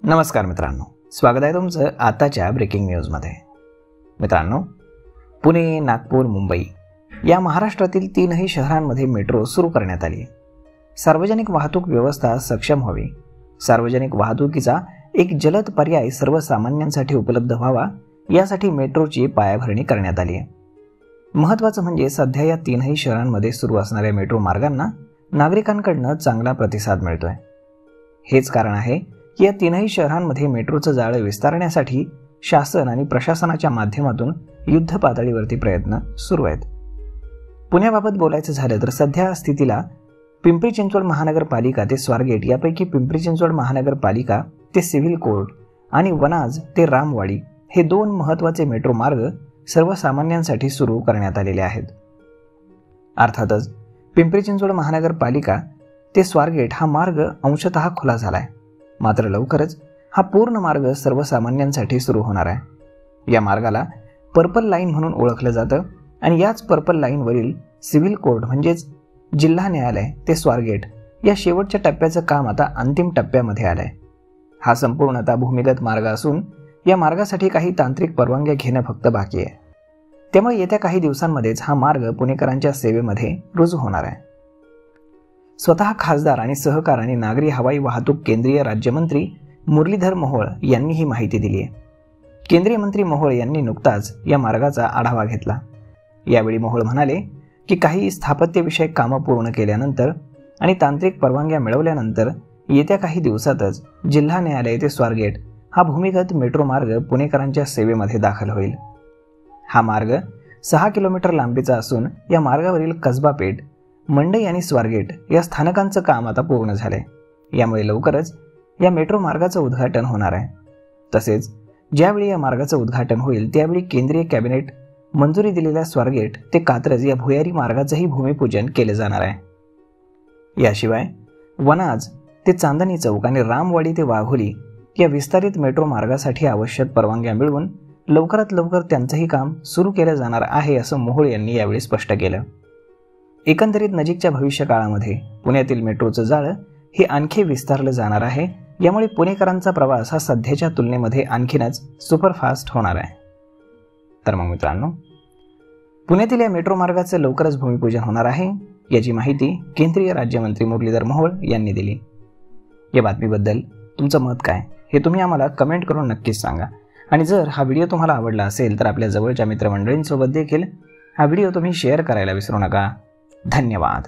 नमस्कार मित्रांनो, स्वागत आहे तुमचं आताच्या ब्रेकिंग न्यूजमध्ये। मित्रांनो, पुणे, नागपूर, मुंबई या महाराष्ट्रातील तीनही शहरांमध्ये मेट्रो सुरू करण्यात आली आहे। सार्वजनिक वाहतूक व्यवस्था सक्षम व्हावी, सार्वजनिक वाहतुकीचा एक जलद पर्याय सर्वसामान्यांसाठी उपलब्ध व्हावा यासाठी मेट्रोची पायाभरणी करण्यात आली आहे। महत्त्वाचं म्हणजे सध्या या तीनही शहरांमध्ये सुरू असणाऱ्या मेट्रो मार्गांना नागरिकांकडून चांगला प्रतिसाद मिळतोय। हेच कारण आहे की या तीनही शहरांमध्ये मेट्रोचं जाळं विस्तारण्यासाठी शासन आणि प्रशासनाच्या माध्यमातून युद्ध पातळीवरती प्रयत्न सुरू आहेत। पुण्याबाबत बोलायचं झालं तर सध्या स्थितीला पिंपरी चिंचवड महानगरपालिका ते स्वारगेट यापैकी पिंपरी चिंचवड महानगरपालिका ते सिव्हिल कोर्ट आणि वनाज ते रामवाडी हे दोन महत्त्वाचे मेट्रो मार्ग सर्वसामान्यांसाठी सुरू करण्यात आलेले आहेत। अर्थातच पिंपरी चिंचवड महानगरपालिका ते स्वारगेट हा मार्ग अंशतः खुला झालाय, मात्र लवकरच हा पूर्ण मार्ग सर्वसामान्यांसाठी सुरू होणार आहे। या मार्गाला पर्पल लाईन म्हणून ओळखलं जातं आणि याच पर्पल लाईनवरील सिव्हिल कोर्ट म्हणजेच जिल्हा न्यायालय ते स्वारगेट या शेवटच्या टप्प्याचं काम आता अंतिम टप्प्यामध्ये आलंय। हा संपूर्णतः भूमिगत मार्ग असून या मार्गासाठी काही तांत्रिक परवानग्या घेणं फक्त बाकी आहे। त्यामुळे येत्या काही दिवसांमध्येच हा मार्ग पुणेकरांच्या सेवेमध्ये रुजू होणार आहे। स्वतः खासदार आणि सहकार आणि नागरी हवाई वाहतूक केंद्रीय राज्यमंत्री मुरलीधर मोहोळ यांनी ही माहिती दिली आहे। केंद्रीय मंत्री मोहोळ यांनी नुकताच या मार्गाचा आढावा घेतला। यावेळी मोहोळ म्हणाले की काही स्थापत्यविषयक कामं पूर्ण केल्यानंतर आणि तांत्रिक परवानग्या मिळवल्यानंतर येत्या काही दिवसातच जिल्हा न्यायालय ते स्वारगेट हा भूमिगत मेट्रो मार्ग पुणेकरांच्या सेवेमध्ये दाखल होईल। हा मार्ग 6 किलोमीटर लांबीचा असून या मार्गावरील कसबा पेठ, मंडई आणि स्वारगेट या स्थानकांचं काम आता पूर्ण झालंय। यामुळे लवकरच या मेट्रो मार्गाचं उद्घाटन होणार आहे। तसेच ज्यावेळी या मार्गाचं उद्घाटन होईल त्यावेळी केंद्रीय कॅबिनेट मंजुरी दिलेल्या स्वारगेट ते कात्रज या भुयारी मार्गाचंही भूमिपूजन केले जाणार आहे। याशिवाय वनाज ते चांदणी चौक आणि रामवाडी ते वाघोली या विस्तारित मेट्रो मार्गासाठी आवश्यक परवानग्या मिळवून लवकरात लवकर त्यांचंही काम सुरू केलं जाणार आहे असं मोहोळ यांनी यावेळी स्पष्ट केलं। एकंदरीत नजीकच्या भविष्यकाळामध्ये पुण्यातील मेट्रोचं जाळं हे आणखी विस्तारलं जाणार आहे। यामुळे पुणेकरांचा प्रवास हा सध्याच्या तुलनेमध्ये आणखीनच सुपरफास्ट होणार आहे। तर मग मित्रांनो, पुण्यातील या मेट्रो मार्गाचं लवकरच भूमिपूजन होणार आहे याची माहिती केंद्रीय राज्यमंत्री मुरलीधर मोहोळ यांनी दिली। या बातमीबद्दल तुमचं मत काय हे तुम्ही आम्हाला कमेंट करून नक्कीच सांगा आणि जर हा व्हिडिओ तुम्हाला आवडला असेल तर आपल्या जवळच्या मित्रमंडळींसोबत देखील हा व्हिडिओ तुम्ही शेअर करायला विसरू नका। धन्यवाद।